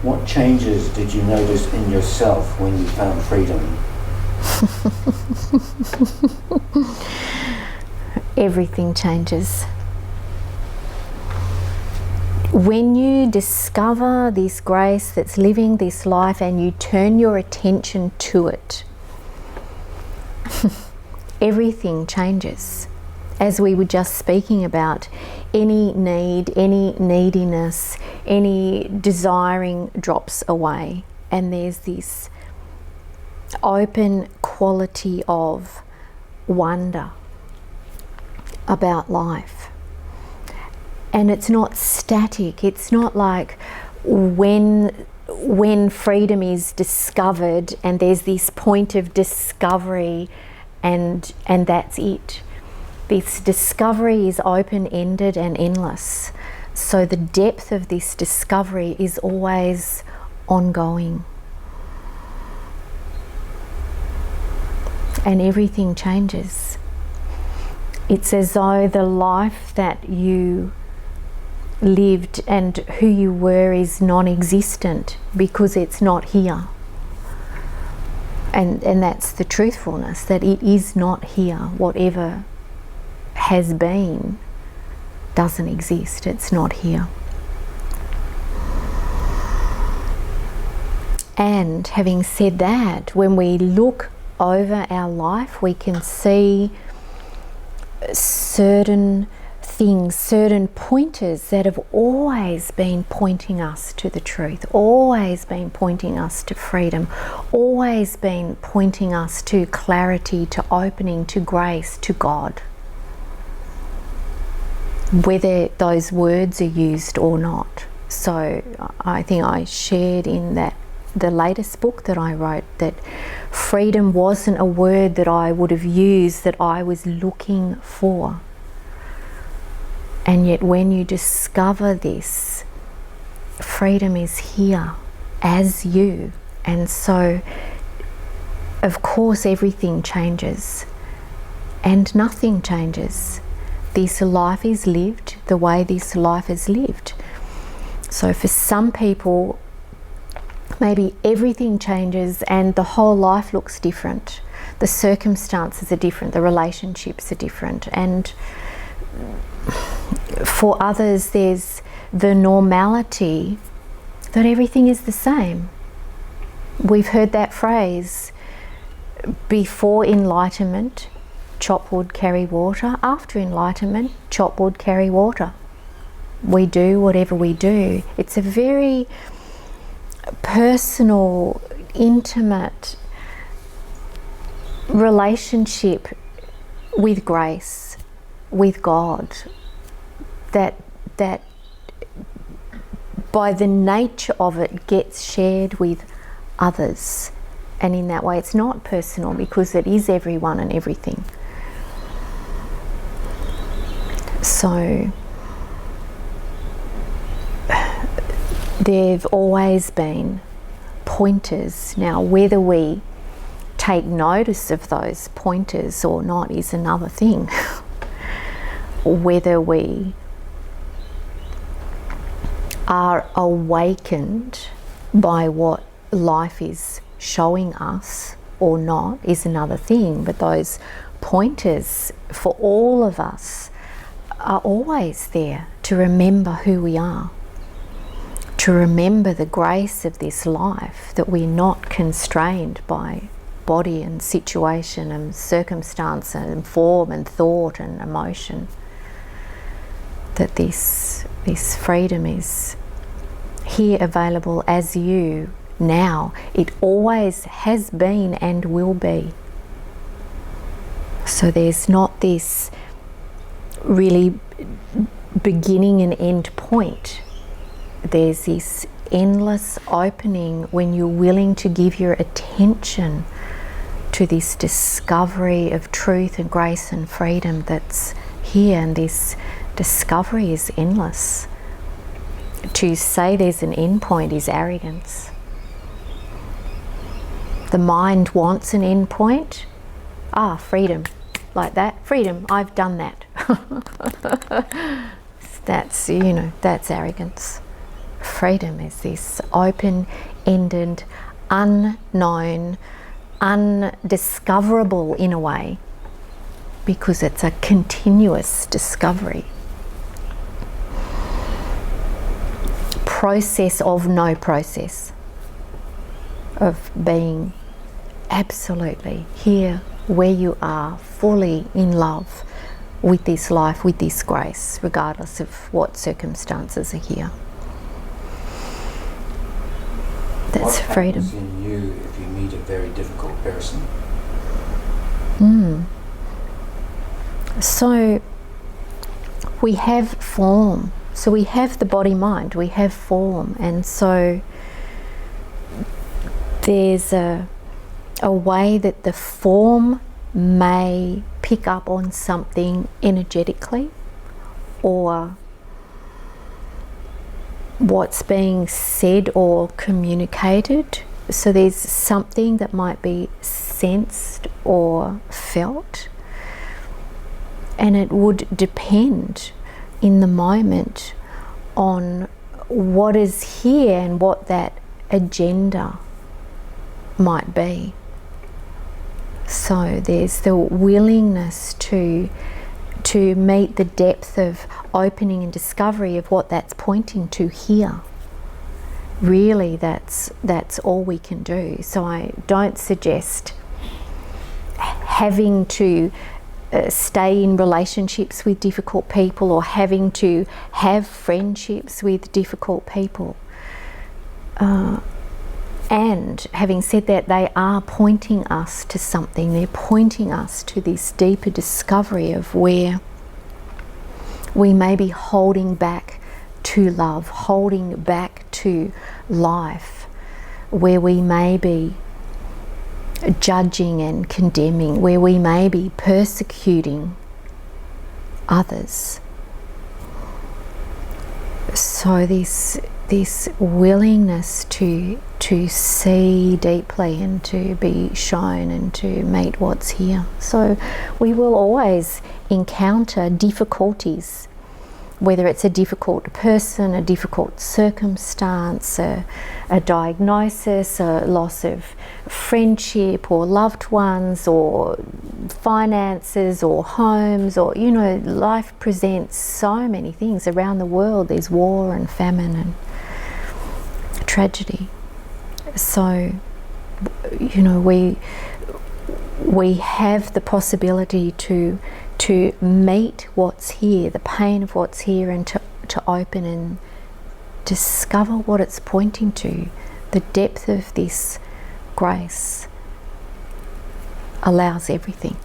What changes did you notice in yourself when you found freedom? Everything changes. When you discover this grace that's living this life and you turn your attention to it, everything changes. As we were just speaking about, any need, any neediness, any desiring drops away, and there's this open quality of wonder about life. And it's not static. It's not like when freedom is discovered and there's this point of discovery and that's it. This discovery is open-ended and endless. So the depth of this discovery is always ongoing. And everything changes. It's as though the life that you lived and who you were is non-existent because it's not here. And that's the truthfulness, that it is not here. Whatever has been doesn't exist. It's not here. And having said that, when we look over our life, we can see certain things, certain pointers that have always been pointing us to the truth, always been pointing us to freedom, always been pointing us to clarity, to opening, to grace, to God. Whether those words are used or not. So I think I shared in the latest book that I wrote that freedom wasn't a word that I would have used that I was looking for. And yet when you discover this, freedom is here as you. And so, of course, everything changes and nothing changes. This life is lived the way this life is lived. So for some people, maybe everything changes and the whole life looks different. The circumstances are different, the relationships are different. And for others, there's the normality that everything is the same. We've heard that phrase, before enlightenment, chop wood, carry water. After enlightenment, chop wood, carry water. We do whatever we do. It's a very personal, intimate relationship with grace, with God, that by the nature of it gets shared with others. And in that way it's not personal because it is everyone and everything. So there've always been pointers. Now whether we take notice of those pointers or not is another thing. Whether we are awakened by what life is showing us or not is another thing. But those pointers for all of us are always there to remember who we are, to remember the grace of this life, that we're not constrained by body and situation and circumstance and form and thought and emotion, that this freedom is here available as you now. It always has been and will be. So there's not this really beginning and end point. There's this endless opening when you're willing to give your attention to this discovery of truth and grace and freedom that's here, and this discovery is endless. To say there's an end point is arrogance. The mind wants an end point. Freedom, like that. Freedom, I've done that. That's, that's arrogance. freedom is this open-ended, unknown, undiscoverable in a way, because it's a continuous discovery. Process of no process, of being absolutely here where you are, fully in love with this life, with this grace, regardless of what circumstances are here. That's freedom. What happens in you if you meet a very difficult person? So we have form. So we have the body-mind, we have form, and so there's a way that the form may pick up on something energetically, or what's being said or communicated. So there's something that might be sensed or felt, and it would depend in the moment on what is here and what that agenda might be. So there's the willingness to meet the depth of opening and discovery of what that's pointing to here. Really, that's all we can do. So I don't suggest having to stay in relationships with difficult people, or having to have friendships with difficult people. And having said that, they are pointing us to something. They're pointing us to this deeper discovery of where we may be holding back to love, holding back to life, where we may be judging and condemning, where we may be persecuting others. So this willingness to see deeply and to be shown and to meet what's here. So we will always encounter difficulties, whether it's a difficult person, a difficult circumstance, a diagnosis, a loss of friendship or loved ones, or finances or homes, or, you know, life presents so many things. Around the world there's war and famine and tragedy. So, you know, we have the possibility to meet what's here, the pain of what's here, and to open and discover what it's pointing to. The depth of this grace allows everything.